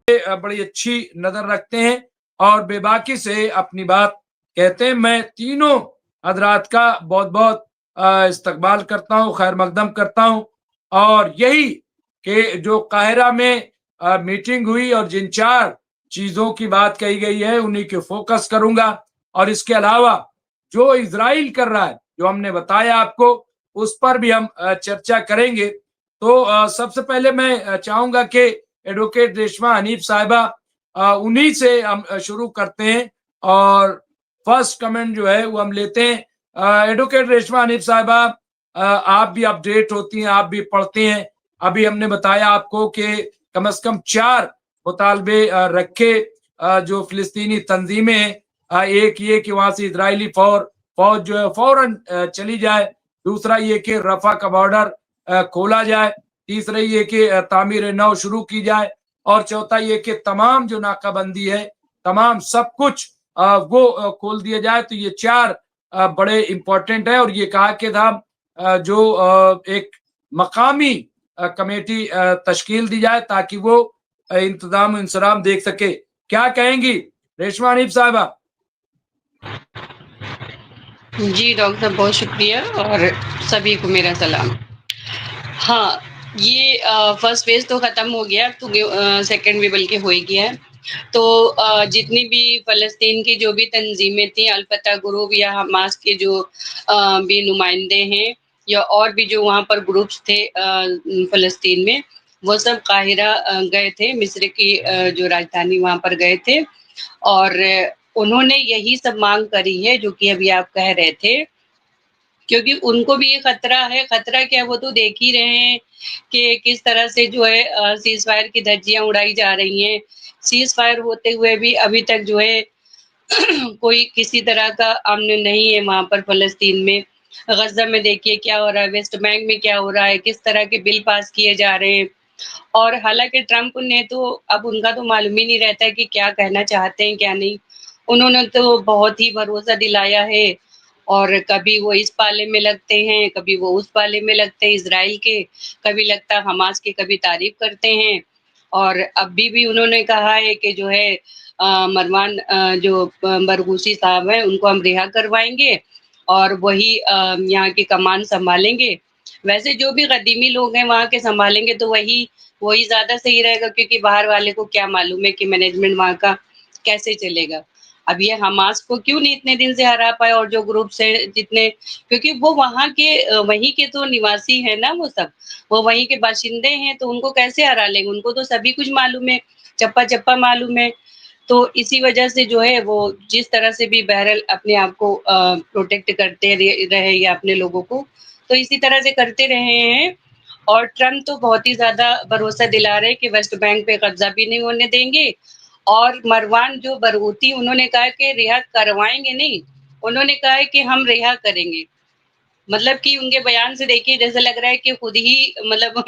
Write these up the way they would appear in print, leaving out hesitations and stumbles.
बड़ी अच्छी नजर रखते हैं और बेबाकी से अपनी बात कहते हैं। मैं तीनों हजरात का बहुत बहुत इस्तकबाल करता हूँ, खैर मकदम करता हूँ और यही कि जो काहिरा में मीटिंग हुई और जिन 4 चीजों की बात कही गई है उन्हीं के फोकस करूंगा और इसके अलावा जो इजराइल कर रहा है, जो हमने बताया आपको, उस पर भी हम चर्चा करेंगे। तो सबसे पहले मैं चाहूंगा कि एडवोकेट रेशमा हनीफ साहिबा, उन्हीं से हम शुरू करते हैं और फर्स्ट कमेंट जो है वो हम लेते हैं। एडवोकेट रेशमा हनीफ साहिबा, आप भी अपडेट होती हैं, आप भी पढ़ती हैं। अभी हमने बताया आपको कि कम से कम 4 मुतालबे रखे जो फिलिस्तीनी तंजीमें हैं। एक ये कि वहां से इजरायली फौज जो है फौरन चली जाए, दूसरा ये कि रफा का बॉर्डर खोला जाए, तीसरा ये कि तामीर नौ शुरू की जाए और चौथा ये कि तमाम जो नाकाबंदी है, तमाम सब कुछ वो खोल दिया जाए। तो ये 4 बड़े इंपॉर्टेंट है और ये कहा कि था जो एक मकामी कमेटी तश्कील दी जाए ताकि वो इंतजाम इंसराम देख सके। क्या कहेंगी रेशमा हनीफ साहिबा? जी डॉक्टर साहब, बहुत शुक्रिया और सभी को मेरा सलाम। हाँ, ये फर्स्ट फेज तो खत्म हो गया, तो सेकंड भी बल्कि हो ही गया है। तो जितनी भी फलस्तीन की जो भी तंजीमें थी, अल-फतह ग्रुप या हमास के जो भी नुमाइंदे हैं या और भी जो वहाँ पर ग्रुप्स थे फलस्तीन में, वो सब काहिरा गए थे, मिस्र की जो राजधानी वहाँ पर गए थे और उन्होंने यही सब मांग करी है जो कि अभी आप कह रहे थे, क्योंकि उनको भी ये खतरा है। खतरा क्या, वो तो देख ही रहे हैं कि किस तरह से जो है सीज फायर की धज्जियां उड़ाई जा रही हैं। सीज फायर होते हुए भी अभी तक जो है कोई किसी तरह का अमन नहीं है वहां पर फलस्तीन में। गजा में देखिए क्या हो रहा है, वेस्ट बैंक में क्या हो रहा है, किस तरह के बिल पास किए जा रहे हैं। और हालांकि ट्रंप ने तो अब उनका तो मालूम ही नहीं रहता है कि क्या कहना चाहते हैं क्या नहीं। उन्होंने तो बहुत ही भरोसा दिलाया है और कभी वो इस पाले में लगते हैं, कभी वो उस पाले में लगते हैं इजराइल के, कभी लगता है हमास की, कभी तारीफ करते हैं। और अभी भी उन्होंने कहा है कि जो है मरवान जो बरगूसी साहब हैं उनको हम रिहा करवाएंगे और वही यहाँ की कमान संभालेंगे। वैसे जो भी कदीमी लोग हैं वहाँ के संभालेंगे तो वही वही ज्यादा सही रहेगा, क्योंकि बाहर वाले को क्या मालूम है कि मैनेजमेंट वहाँ का कैसे चलेगा। अब ये हमास को क्यों नहीं इतने दिन से हरा पाए और जो ग्रुप से जितने, क्योंकि वो वहाँ के वहीं के तो निवासी है ना, वो सब वो वहीं के बाशिंदे हैं, तो उनको कैसे हरा लेंगे? उनको तो सभी कुछ मालूम है, चप्पा चप्पा मालूम है। तो इसी वजह से जो है वो जिस तरह से भी बहरहाल अपने आप को प्रोटेक्ट करते रहे या अपने लोगों को, तो इसी तरह से करते रहे हैं। और ट्रम्प तो बहुत ही ज्यादा भरोसा दिला रहे कि वेस्ट बैंक पे कब्जा भी नहीं होने देंगे। और मरवान जो बरगूती, उन्होंने कहा कि रिहा करवाएंगे नहीं, उन्होंने कहा है कि हम रिहा करेंगे। मतलब कि उनके बयान से देखिए जैसा लग रहा है कि खुद ही मतलब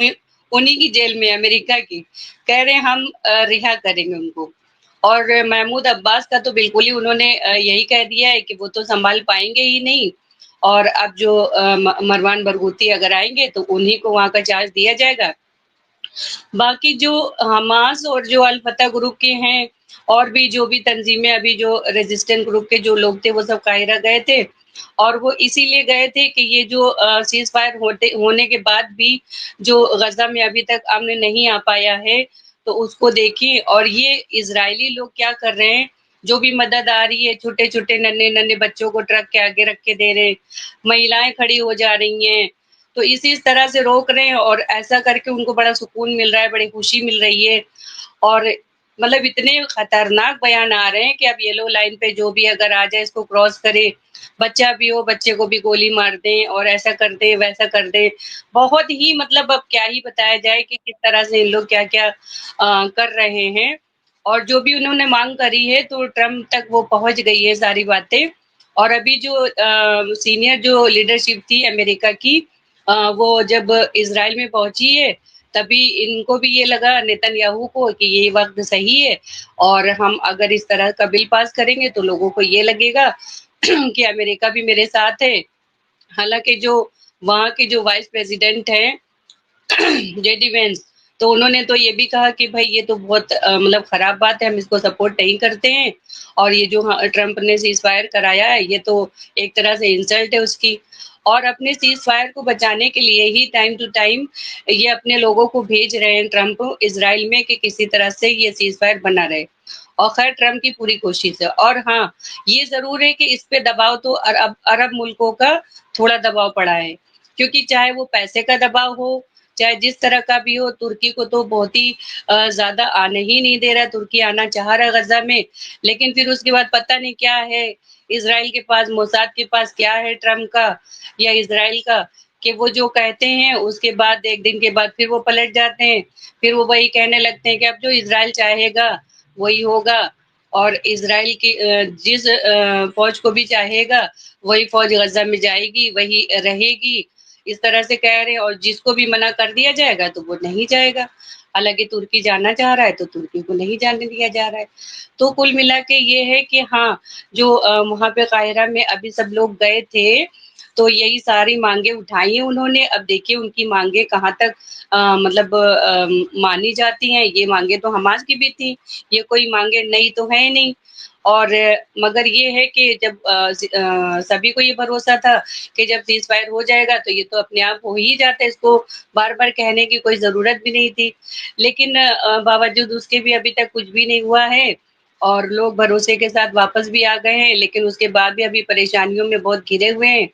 उन्हीं की जेल में, अमेरिका की, कह रहे हैं हम रिहा करेंगे उनको। और महमूद अब्बास का तो बिल्कुल ही उन्होंने यही कह दिया है कि वो तो संभाल पाएंगे ही नहीं। और अब जो मरवान बरगूती अगर आएंगे तो उन्हीं को वहां का चार्ज दिया जाएगा। बाकी जो हमास और जो अल फतह ग्रुप के हैं और भी जो भी तंजीमें, अभी जो रेजिस्टेंट ग्रुप के जो लोग थे वो सब काहिरा गए थे और वो इसीलिए गए थे कि ये जो सीज फायर होने के बाद भी जो गजा में अभी तक अमन नहीं आ पाया है तो उसको देखें। और ये इजरायली लोग क्या कर रहे हैं, जो भी मदद आ रही है, छोटे छोटे नन्हे नन्हे बच्चों को ट्रक के आगे रख के दे रहे, महिलाएं खड़ी हो जा रही हैं, तो इसी तरह से रोक रहे हैं और ऐसा करके उनको बड़ा सुकून मिल रहा है, बड़ी खुशी मिल रही है। और मतलब इतने खतरनाक बयान आ रहे हैं कि अब येलो लाइन पे जो भी अगर आ जाए इसको क्रॉस करे, बच्चा भी हो बच्चे को भी गोली मार दें और ऐसा कर दे वैसा कर दे। बहुत ही मतलब अब क्या ही बताया जाए कि किस तरह से इन लोग क्या क्या कर रहे हैं। और जो भी उन्होंने मांग करी है तो ट्रम्प तक वो पहुंच गई है सारी बातें। और अभी जो सीनियर जो लीडरशिप थी अमेरिका की, वो जब इजराइल में पहुंची है तभी इनको भी ये लगा, नेतन्याहू को, कि ये वक्त सही है और हम अगर इस तरह का बिल पास करेंगे तो लोगों को ये लगेगा कि अमेरिका भी मेरे साथ है। हालांकि जो वहाँ के जो वाइस प्रेसिडेंट हैं जेडी वेंस, तो उन्होंने तो ये भी कहा कि भाई ये तो बहुत मतलब खराब बात है, हम इसको सपोर्ट नहीं करते हैं और ये जो ट्रंप ने सीज़ फायर कराया है, ये तो एक तरह से इंसल्ट है उसकी। और अपने सीज़ फायर को बचाने के लिए ही टाइम टू टाइम ये अपने लोगों को भेज रहे हैं ट्रंप इज़राइल में कि किसी तरह से ये सीज़ फायर बना रहे। और खैर ट्रंप की पूरी कोशिश है। और हाँ, ये ज़रूर है कि इस पे दबाव तो अरब अरब मुल्कों का थोड़ा दबाव पड़ा है, क्योंकि चाहे वो पैसे का दबाव हो, चाहे जिस तरह का भी हो, तुर्की को तो बहुत ही ज़्यादा आने ही नहीं दे रहा है। तुर्की आना चाह रहा है गज़ा में, लेकिन फिर उसके बाद पता नहीं क्या है, इज़राइल के पास, मोसाद के पास क्या है ट्रंप का या इज़राइल का, कि वो जो कहते हैं उसके बाद 1 दिन के बाद फिर वो पलट जाते हैं। फिर वो वही कहने लगते हैं कि अब जो इज़राइल चाहेगा वही होगा, और इज़राइल की जिस फ़ौज को भी चाहेगा वही फ़ौज गज़ा में जाएगी, वही रहेगी। इस तरह से कह रहे हैं, और जिसको भी मना कर दिया जाएगा तो वो नहीं जाएगा। हालाँकि तुर्की जाना चाह रहा है तो तुर्की को नहीं जाने दिया जा रहा है। तो कुल मिला के ये है कि हाँ, जो वहाँ पे काहिरा में अभी सब लोग गए थे, तो यही सारी माँगें उठाई हैं उन्होंने। अब देखिए उनकी माँगें कहाँ तक मतलब मानी जाती हैं। ये माँगें तो हमास की भी थी, ये कोई माँगें नई तो हैं नहीं। और मगर ये है कि जब सभी को ये भरोसा था कि जब सीज़ फायर हो जाएगा तो ये तो अपने आप हो ही जाता है, इसको बार-बार कहने की कोई ज़रूरत भी नहीं थी। लेकिन बावजूद उसके भी अभी तक कुछ भी नहीं हुआ है और लोग भरोसे के साथ वापस भी आ गए हैं, लेकिन उसके बाद भी अभी परेशानियों में बहुत घिरे हुए हैं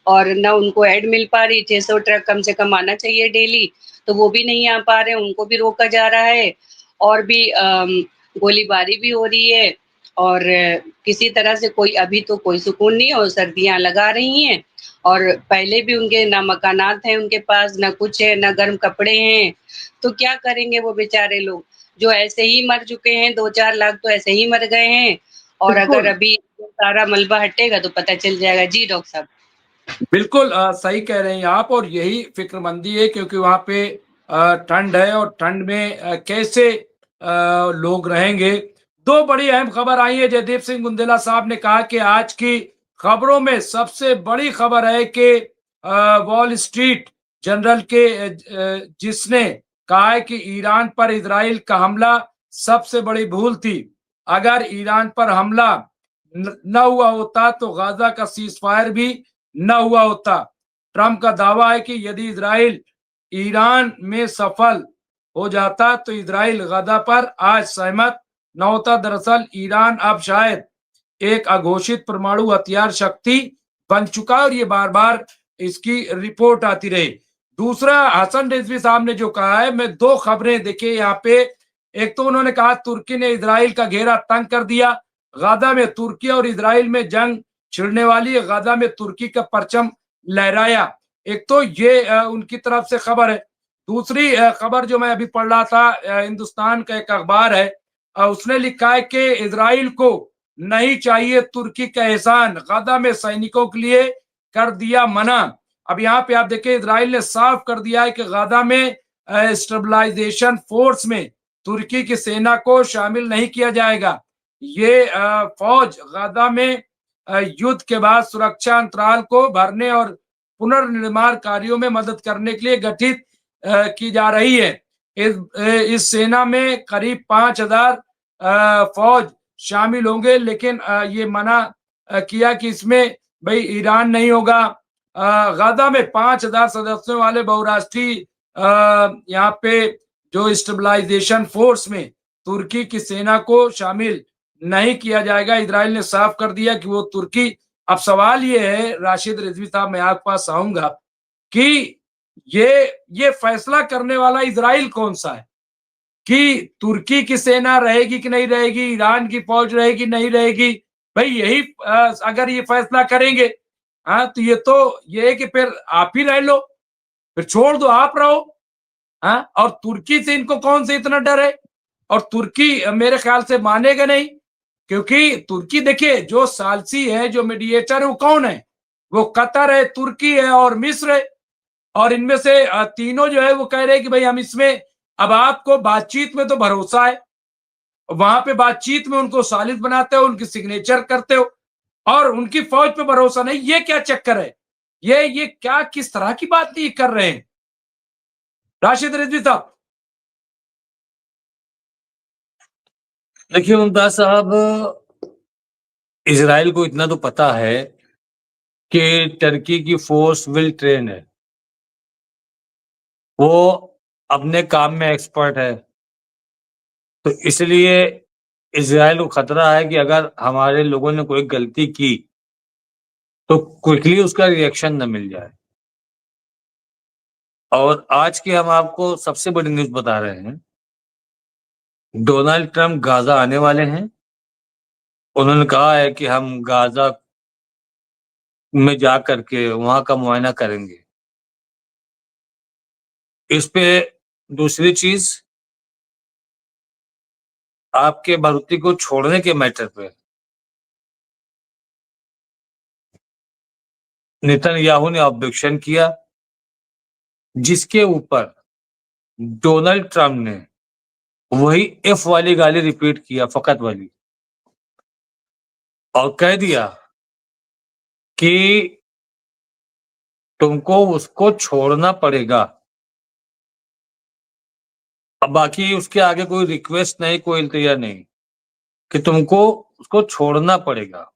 और ना उनको ऐड मिल पा रही। 600 ट्रक कम से कम आना चाहिए डेली, तो वो भी नहीं आ पा रहे हैं, उनको भी रोका जा रहा है और भी गोलीबारी भी हो रही है और किसी तरह से कोई अभी तो कोई सुकून नहीं है और सर्दियाँ लगा रही हैं और पहले भी उनके ना मकानात हैं उनके पास, ना कुछ है, ना गर्म कपड़े हैं, तो क्या करेंगे वो बेचारे लोग? जो ऐसे ही मर चुके हैं, 2-4 लाख तो ऐसे ही मर गए हैं और अगर बिल्कुल, अभी सारा मलबा हटेगा तो पता चल जाएगा। जी, डॉक्टर साहब। बिल्कुल सही कह रहे हैं आप और यही फ़िक्रमंदी है क्योंकि वहाँ पे ठंड है और ठंड में कैसे लोग रहेंगे। 2 बड़ी अहम खबर आई है, जयदीप सिंह बुंदेला साहब ने कहा कि आज की खबरों में सबसे बड़ी खबर है कि वॉल स्ट्रीट जर्नल के जिसने कहा है कि ईरान पर इज़राइल का हमला सबसे बड़ी भूल थी। अगर ईरान पर हमला न हुआ होता तो गाज़ा का सीज़ फायर भी न हुआ होता। ट्रंप का दावा है कि यदि इज़राइल ईरान में सफल हो जाता तो इज़राइल गजा पर आज सहमत न होता। दरअसल ईरान अब शायद एक अघोषित परमाणु हथियार शक्ति बन चुका है और ये बार-बार इसकी रिपोर्ट आती रही। दूसरा, हसन रिजवी साहब ने जो कहा है, मैं 2 खबरें देखिए यहाँ पे। एक तो उन्होंने कहा तुर्की ने इज़राइल का घेरा तंग कर दिया। गाज़ा में तुर्की और इज़राइल में जंग छिड़ने वाली है, गाज़ा में तुर्की का परचम लहराया। एक तो ये उनकी तरफ से खबर है। दूसरी खबर जो मैं अभी पढ़ रहा था, हिंदुस्तान का एक अखबार है, उसने लिखा है कि इज़राइल को नहीं चाहिए तुर्की का एहसान, गाज़ा में सैनिकों के लिए कर दिया मना। अब यहाँ पे आप देखिए इज़राइल ने साफ कर दिया है कि गाज़ा में स्टेबलाइजेशन फोर्स में तुर्की की सेना को शामिल नहीं किया जाएगा। ये फौज गाज़ा में युद्ध के बाद सुरक्षा अंतराल को भरने और पुनर्निर्माण कार्यों में मदद करने के लिए गठित की जा रही है। इस सेना में करीब 5,000 फौज शामिल होंगे, लेकिन ये मना किया कि इसमें भाई ईरान नहीं होगा। गाज़ा में 5,000 सदस्यों वाले बहुराष्ट्रीय यहाँ पे जो स्टेबलाइजेशन फोर्स में तुर्की की सेना को शामिल नहीं किया जाएगा। इजराइल ने साफ कर दिया कि वो तुर्की। अब सवाल ये है राशिद रिजवी साहब, मैं आपके पास आऊंगा कि ये फैसला करने वाला इजराइल कौन सा है कि तुर्की की सेना रहेगी कि नहीं रहेगी, ईरान की फौज रहेगी नहीं रहेगी। भाई यही अगर ये फैसला करेंगे, हाँ, तो ये है कि फिर आप ही रह लो, फिर छोड़ दो, आप रहो। हाँ, और तुर्की से इनको कौन से इतना डर है? और तुर्की मेरे ख्याल से मानेगा नहीं, क्योंकि तुर्की देखिए जो सालसी है, जो मीडिएटर है, वो कौन है? वो कतर है, तुर्की है और मिस्र है। और इनमें से तीनों जो है वो कह रहे हैं कि भाई हम इसमें, अब आपको बातचीत में तो भरोसा है, वहां पे बातचीत में उनको सालिस बनाते हो, उनकी सिग्नेचर करते हो, और उनकी फौज पे भरोसा नहीं। ये क्या चक्कर है? ये क्या, किस तरह की बात ये कर रहे हैं राशिद रिजवी साहब? देखिए मुमताज साहब, इजराइल को इतना तो पता है कि टर्की की फोर्स विल ट्रेन है, वो अपने काम में एक्सपर्ट है। तो इसलिए इजराइल को खतरा है कि अगर हमारे लोगों ने कोई गलती की तो क्विकली उसका रिएक्शन न मिल जाए। और आज की हम आपको सबसे बड़ी न्यूज बता रहे हैं, डोनाल्ड ट्रंप गाजा आने वाले हैं। उन्होंने कहा है कि हम गाजा में जा करके वहां का मुआयना करेंगे। इस पे दूसरी चीज, आपके बारूदी को छोड़ने के मैटर पे नेतन्याहू ने ऑब्जेक्शन किया, जिसके ऊपर डोनाल्ड ट्रंप ने वही एफ वाली गाली रिपीट किया, फकत वाली, और कह दिया कि तुमको उसको छोड़ना पड़ेगा। अब बाकी उसके आगे कोई रिक्वेस्ट नहीं, कोई इल्तिजा नहीं, कि तुमको उसको छोड़ना पड़ेगा,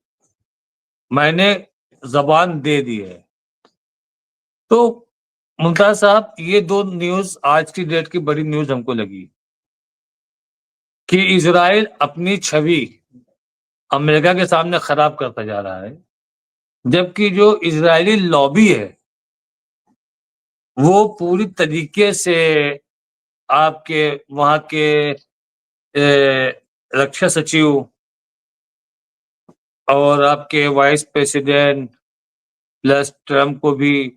मैंने जबान दे दी है। तो मुमताज साहब, ये दो न्यूज आज की डेट की बड़ी न्यूज हमको लगी कि इजराइल अपनी छवि अमेरिका के सामने खराब करता जा रहा है, जबकि जो इजरायली लॉबी है वो पूरी तरीके से आपके वहां के रक्षा सचिव और आपके वाइस प्रेसिडेंट प्लस ट्रम्प को भी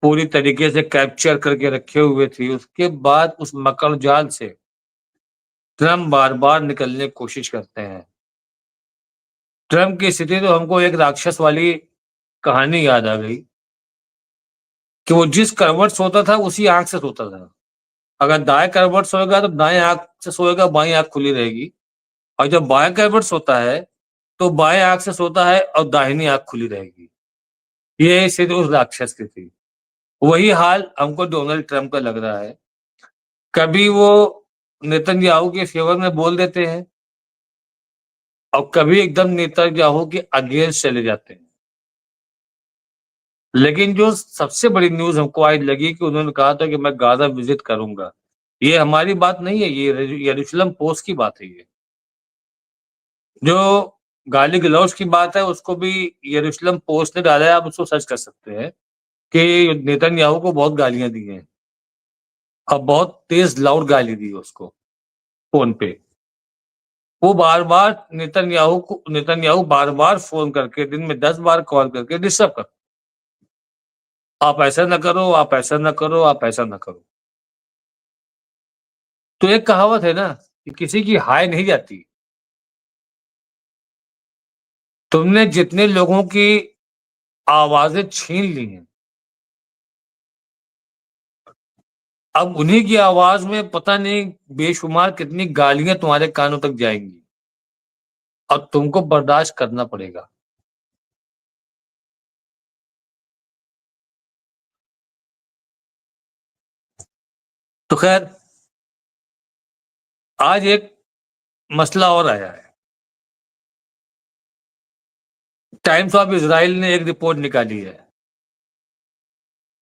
पूरी तरीके से कैप्चर करके रखे हुए थी। उसके बाद उस मकर जाल से ट्रम्प बार बार निकलने की कोशिश करते हैं। ट्रम्प की स्थिति तो हमको एक राक्षस वाली कहानी याद आ गई कि वो जिस करवट सोता था उसी आंख से सोता था। अगर दाएं करवट सोएगा तो दाएं आंख से सोएगा, बाएं आंख खुली रहेगी, और जब बाएं करवट सोता है तो बाएं आंख से सोता है और दाहिनी आंख खुली रहेगी। ये स्थिति उस राक्षस की थी। वही हाल हमको डोनाल्ड ट्रंप का लग रहा है। कभी वो नेतन्याहू के फेवर में बोल देते हैं और कभी एकदम नेतन्याहू के अगेंस्ट चले जाते हैं। लेकिन जो सबसे बड़ी न्यूज हमको आज लगी कि उन्होंने कहा था कि मैं गाजा विजिट करूंगा, ये हमारी बात नहीं है, ये यरूशलेम पोस्ट की बात है। ये जो गाली गलौज की बात है उसको भी यरूशलेम पोस्ट ने डाला है, आप उसको सर्च कर सकते हैं कि नेतन्याहू को बहुत गालियां दी हैं और बहुत तेज लाउड गाली दी उसको फोन पे। वो बार बार नेतन्याहू बार बार फोन करके दिन में 10 बार कॉल करके डिस्टर्ब कर, आप ऐसा ना करो, आप ऐसा ना करो, आप ऐसा ना करो। तो एक कहावत है ना कि किसी की हाय नहीं जाती। तुमने जितने लोगों की आवाजें छीन ली हैं, अब उन्हीं की आवाज में पता नहीं बेशुमार कितनी गालियां तुम्हारे कानों तक जाएंगी और तुमको बर्दाश्त करना पड़ेगा। तो खैर, आज एक मसला और आया है। टाइम्स ऑफ इजराइल ने एक रिपोर्ट निकाली है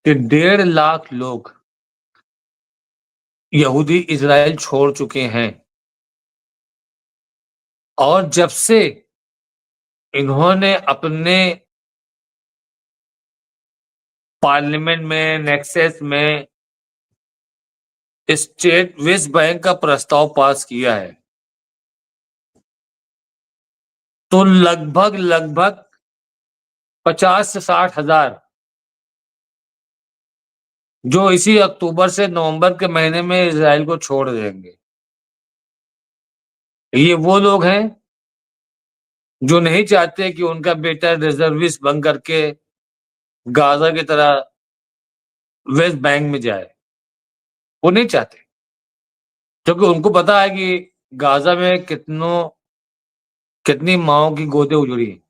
कि 1.5 लाख लोग यहूदी इजराइल छोड़ चुके हैं, और जब से इन्होंने अपने पार्लियामेंट में, नेक्सेस में स्टेट वेस्ट बैंक का प्रस्ताव पास किया है, तो लगभग लगभग 50 से 60 हजार जो इसी अक्टूबर से नवंबर के महीने में इजराइल को छोड़ देंगे। ये वो लोग हैं जो नहीं चाहते कि उनका बेटा रिजर्विस्ट बन करके गाजा की तरह वेस्ट बैंक में जाए। वो नहीं चाहते, क्योंकि उनको पता है कि गाजा में कितनी माओं की गोदें उजड़ी हैं।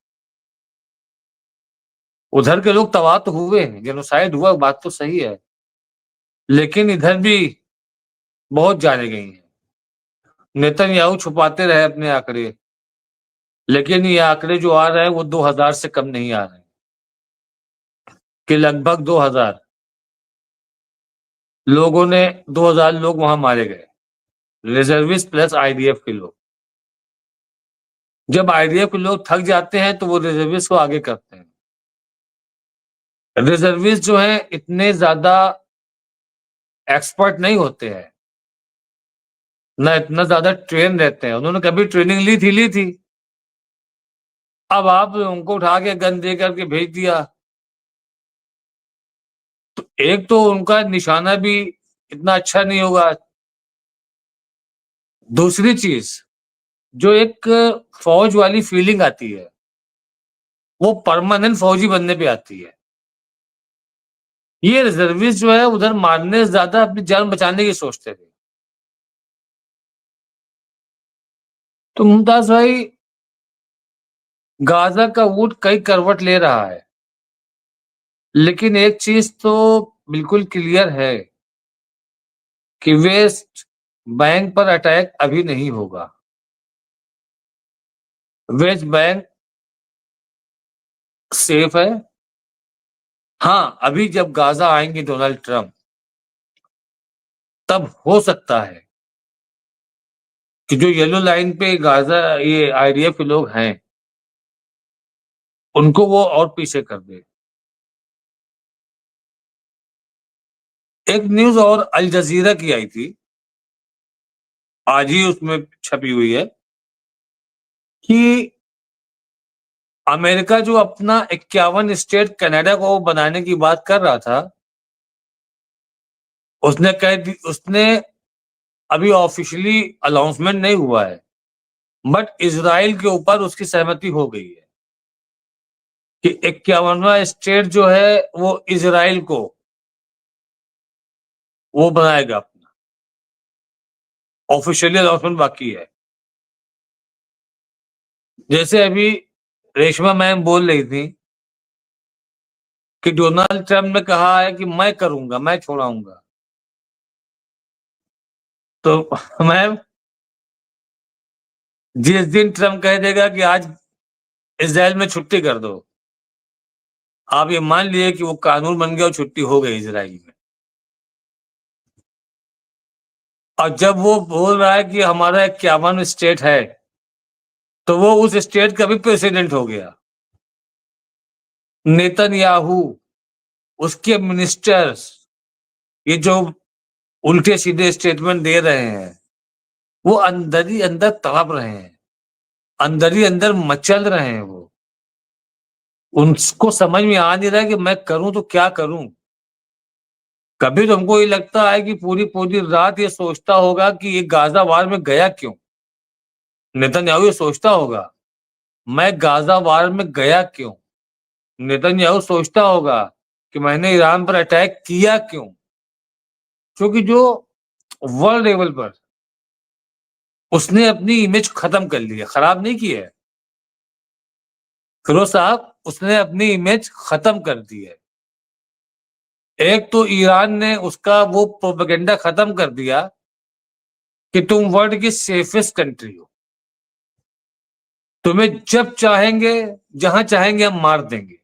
उधर के लोग तबाह तो हुए हैं, जेनोसाइड हुआ, बात तो सही है, लेकिन इधर भी बहुत जाने गई हैं। नेतन्याहू छुपाते रहे अपने आंकड़े, लेकिन ये आंकड़े जो आ रहे हैं वो 2000 से कम नहीं आ रहे हैं, कि लगभग 2000 लोगों ने 2000 लोग वहां मारे गए, रिजर्विस्ट प्लस आईडीएफ के लोग। जब आईडीएफ के लोग थक जाते हैं तो वो रिजर्विस्ट को आगे करते हैं। रिजर्विस्ट जो है इतने ज्यादा एक्सपर्ट नहीं होते हैं, ना इतना ज्यादा ट्रेन रहते हैं, उन्होंने कभी ट्रेनिंग ली थी। अब आप उनको उठा के गन दे करके भेज दिया तो एक तो उनका निशाना भी इतना अच्छा नहीं होगा। दूसरी चीज, जो एक फौज वाली फीलिंग आती है वो परमानेंट फौजी बनने पे आती है। ये रिजर्विस्ट जो है उधर मारने से ज्यादा अपनी जान बचाने की सोचते थे। तो मुमताज भाई, गाजा का ऊंट कई करवट ले रहा है, लेकिन एक चीज तो बिल्कुल क्लियर है कि वेस्ट बैंक पर अटैक अभी नहीं होगा। वेस्ट बैंक सेफ है। हाँ, अभी जब गाजा आएंगे डोनाल्ड ट्रंप, तब हो सकता है कि जो येलो लाइन पे गाजा ये आईडीएफ के लोग हैं उनको वो और पीछे कर दे। एक न्यूज और अल जजीरा की आई थी, आज ही उसमें छपी हुई है, कि अमेरिका जो अपना 51 स्टेट कनाडा को बनाने की बात कर रहा था, उसने अभी ऑफिशियली अनाउंसमेंट नहीं हुआ है, बट इजराइल के ऊपर उसकी सहमति हो गई है कि 51वां स्टेट जो है वो इजराइल को वो बनाएगा। अपना ऑफिशियली अनाउंसमेंट बाकी है। जैसे अभी रेशमा मैम बोल रही थी कि डोनाल्ड ट्रंप ने कहा है कि मैं करूंगा, मैं छोड़ाऊंगा, तो मैम जिस दिन ट्रंप कह देगा कि आज इजराइल में छुट्टी कर दो, आप ये मान लिए कि वो कानून बन गया और छुट्टी हो गई इजराइल में। और जब वो बोल रहा है कि हमारा 51 स्टेट है, तो वो उस स्टेट का भी प्रेसिडेंट हो गया। नेतन्याहू, उसके मिनिस्टर्स, ये जो उल्टे सीधे स्टेटमेंट दे रहे हैं, वो अंदर ही अंदर तड़प रहे हैं, अंदर ही अंदर मचल रहे हैं। वो उनको समझ में आ नहीं रहा है कि मैं करूं तो क्या करूं। कभी तो हमको ये लगता है कि पूरी पूरी रात ये सोचता होगा कि ये गाजा वार में गया क्यों। नेतन्याहू ये सोचता होगा मैं गाजा वार में गया क्यों। नेतन्याहू सोचता होगा कि मैंने ईरान पर अटैक किया क्यों। क्योंकि जो वर्ल्ड लेवल पर उसने अपनी इमेज खत्म कर ली है, खराब नहीं की है फिरोज साहब, उसने अपनी इमेज खत्म कर दी है। एक तो ईरान ने उसका वो प्रोपेगेंडा खत्म कर दिया कि तुम वर्ल्ड की सेफेस्ट कंट्री हो, तुम्हें जब चाहेंगे जहां चाहेंगे हम मार देंगे।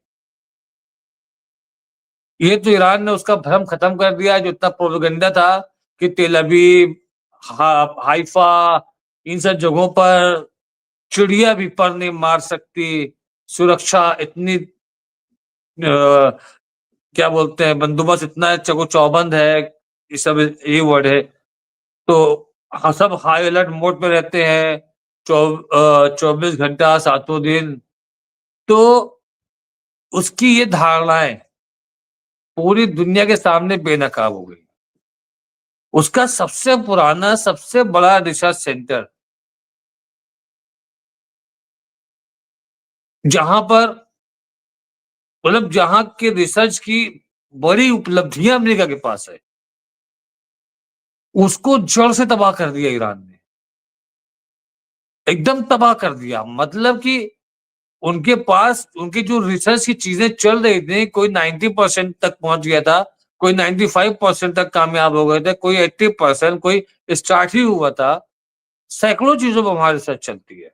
ये तो ईरान ने उसका भ्रम खत्म कर दिया, जो इतना प्रोपेगेंडा था कि तेल अवीव, हाइफा, इन सब जगहों पर चिड़िया भी पर नहीं मार सकती, सुरक्षा इतनी क्या बोलते हैं, बंदोबस्त इतना चगो चौबंद है, ये सब ये वर्ड है। तो सब हाई अलर्ट मोड पे रहते हैं 24 घंटा 7 दिन। तो उसकी ये धारणाएं पूरी दुनिया के सामने बेनकाब हो गई। उसका सबसे पुराना सबसे बड़ा रिसर्च सेंटर, जहां पर मतलब जहां के रिसर्च की बड़ी उपलब्धियां अमेरिका के पास है, उसको जड़ से तबाह कर दिया ईरान ने, एकदम तबाह कर दिया। मतलब कि उनके पास उनकी जो रिसर्च की चीजें चल रही थी, कोई 90% तक पहुंच गया था, कोई 95% तक कामयाब हो गए थे, कोई 80%, कोई स्टार्ट ही हुआ था। सैकड़ों चीजों पर हमारी रिसर्च चलती है।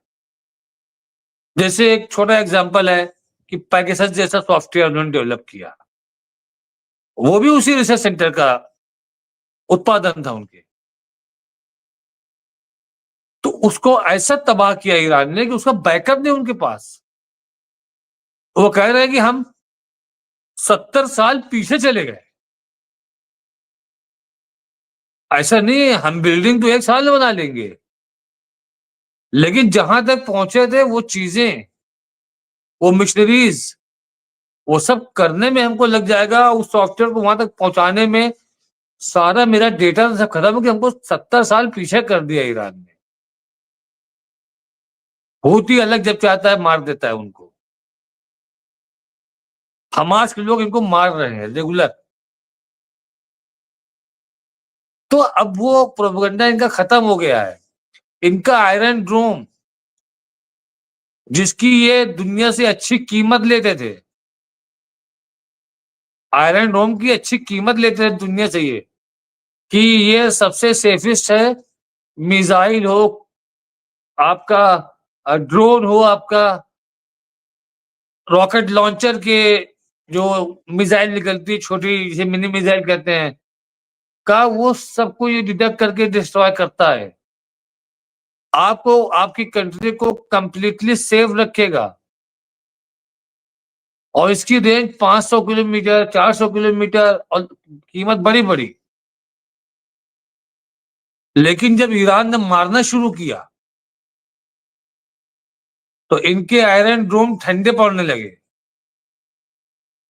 जैसे एक छोटा एग्जांपल है कि पैगासस जैसा सॉफ्टवेयर उन्होंने डेवलप किया, वो भी उसी रिसर्च सेंटर का उत्पादन था उनके। तो उसको ऐसा तबाह किया ईरान ने कि उसका बैकअप नहीं उनके पास। वो कह रहे हैं कि हम 70 साल पीछे चले गए। ऐसा नहीं है, हम बिल्डिंग तो 1 साल में बना लेंगे, लेकिन जहां तक पहुंचे थे वो चीजें, वो मिशनरीज, वो सब करने में हमको लग जाएगा, उस सॉफ्टवेयर को वहां तक पहुंचाने में सारा मेरा डेटा सब खत्म हो गया। हमको 70 साल पीछे कर दिया ईरान ने। हूती अलग जब चाहता है मार देता है उनको। हमास के लोग इनको मार रहे हैं रेगुलर। तो अब वो प्रोपेगेंडा इनका खत्म हो गया है। इनका आयरन ड्रोम, जिसकी ये दुनिया से अच्छी कीमत लेते थे, आयरन ड्रोम की अच्छी कीमत लेते थे दुनिया से, ये कि ये सबसे सेफेस्ट है, मिसाइल हो आपका, ड्रोन हो आपका, रॉकेट लॉन्चर के जो मिसाइल निकलती है छोटी, जिसे मिनी मिसाइल कहते हैं, का वो सबको ये डिटेक्ट करके डिस्ट्रॉय करता है। आपको, आपकी कंट्री को कंप्लीटली सेफ रखेगा। और इसकी रेंज 500 किलोमीटर, 400 किलोमीटर, और कीमत बड़ी बड़ी। लेकिन जब ईरान ने मारना शुरू किया तो इनके आयरन ड्रोम ठंडे पड़ने लगे।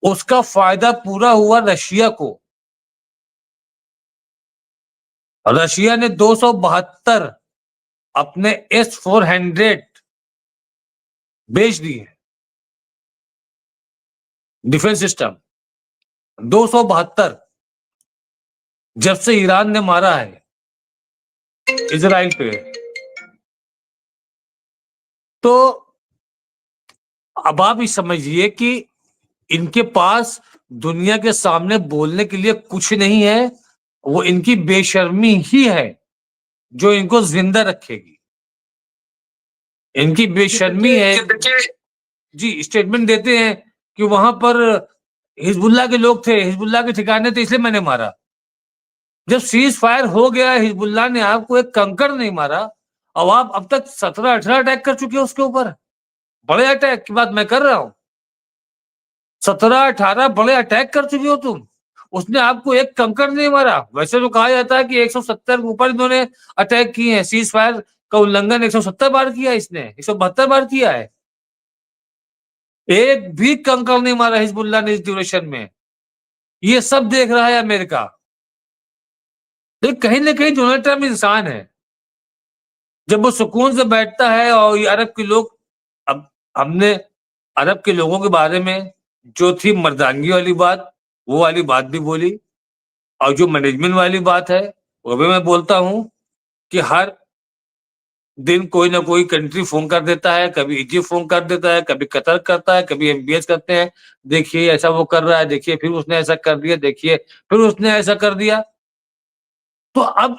उसका फायदा पूरा हुआ रशिया को। रशिया ने 272 अपने S-400 बेच दिए, डिफेंस सिस्टम 272, जब से ईरान ने मारा है इजराइल पे। तो अब आप ही समझिए कि इनके पास दुनिया के सामने बोलने के लिए कुछ नहीं है। वो इनकी बेशर्मी ही है जो इनको जिंदा रखेगी। इनकी बेशर्मी है। जी, स्टेटमेंट देते हैं कि वहां पर हिजबुल्लाह के लोग थे, हिजबुल्लाह के ठिकाने थे, इसलिए मैंने मारा। जब सीज फायर हो गया, हिजबुल्लाह ने आपको एक कंकड़ नहीं मारा, और आप अब तक 17-18 अटैक कर चुके हो उसके ऊपर। बड़े अटैक की बात मैं कर रहा हूं, 17-18 बड़े अटैक कर चुके हो तुम। उसने आपको एक कंकड़ नहीं मारा। वैसे तो कहा जाता है कि 170 के ऊपर इन्होंने अटैक किए हैं, सीज फायर का उल्लंघन 170 बार किया, इसने 172 बार किया है। एक भी कंकड़ नहीं मारा हिजबुल्लाह ने इस ड्यूरेशन में। ये सब देख रहा है अमेरिका। लेकिन कहीं ना कहीं डोनाल्ड ट्रंप इंसान है। जब वो सुकून से बैठता है, और ये अरब के लोग, अब हमने अरब के लोगों के बारे में जो थी मर्दानगी वाली बात, वो वाली बात भी बोली, और जो मैनेजमेंट वाली बात है वो भी मैं बोलता हूं कि हर दिन कोई ना कोई कंट्री फोन कर देता है, कभी इजिप्ट फोन कर देता है, कभी कतर करता है, कभी एमबीएस करते हैं, देखिए ऐसा वो कर रहा है, देखिए फिर उसने ऐसा कर दिया, देखिए फिर उसने ऐसा कर दिया। तो अब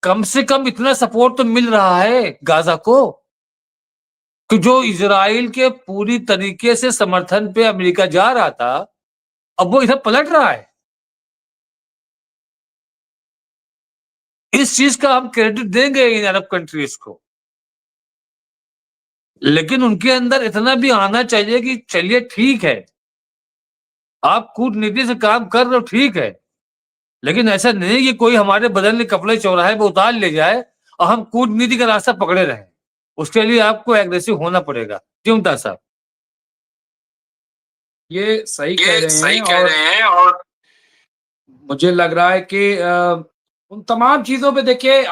कम से कम इतना सपोर्ट तो मिल रहा है गाजा को, कि जो इजराइल के पूरी तरीके से समर्थन पे अमेरिका जा रहा था, अब वो इधर पलट रहा है। इस चीज का हम क्रेडिट देंगे इन अरब कंट्रीज को। लेकिन उनके अंदर इतना भी आना चाहिए कि चलिए ठीक है, आप कूटनीति से काम कर रहे हो, ठीक है, लेकिन ऐसा नहीं कि कोई हमारे बदन के कपड़े चौराहे पे उतार ले जाए और हम कूटनीति का रास्ता पकड़े रहें। उसके लिए आपको एग्रेसिव होना पड़ेगा। क्यों मुमताज साहब? ये सही कह रहे हैं, और मुझे लग रहा है कि उन तमाम चीजों पे देखिए,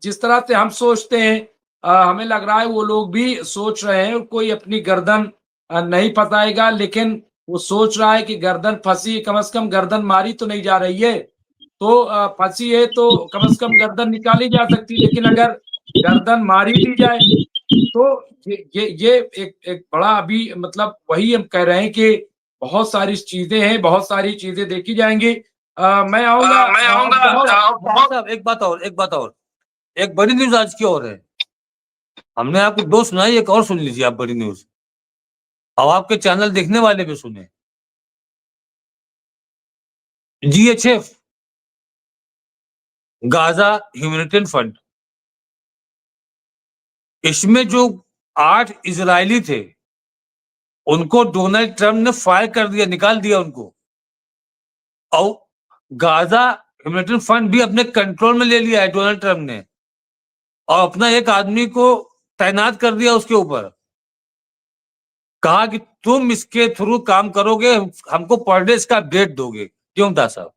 जिस तरह से हम सोचते हैं, हमें लग रहा है वो लोग भी सोच रहे हैं। कोई अपनी गर्दन नहीं फंसाएगा, लेकिन वो सोच रहा है कि गर्दन फंसी, कम से कम गर्दन मारी तो नहीं जा रही है। तो फंसी है तो कम से कम गर्दन निकाली जा सकती, लेकिन अगर गर्दन मारी दी जाए तो ये एक बड़ा, अभी मतलब वही हम कह रहे हैं कि बहुत सारी चीजें हैं, बहुत सारी चीजें देखी जाएंगी। मैं आऊंगा बहुत एक बात और एक बड़ी न्यूज आज की और है, हमने आपको दो सुनाई, एक और सुन लीजिए आप बड़ी न्यूज, अब आपके चैनल देखने वाले भी सुने। जीएचएफ गाजा ह्यूमैनिटेरियन फंड, इसमें जो 8 इजरायली थे उनको डोनाल्ड ट्रंप ने फायर कर दिया, निकाल दिया उनको, और गाजा ह्यूमैनिटेरियन फंड भी अपने कंट्रोल में ले लिया है डोनाल्ड ट्रंप ने, और अपना एक आदमी को तैनात कर दिया उसके ऊपर, कहा कि तुम इसके थ्रू काम करोगे, हमको पर डे इसका अपडेट दोगे। क्यों था साहब?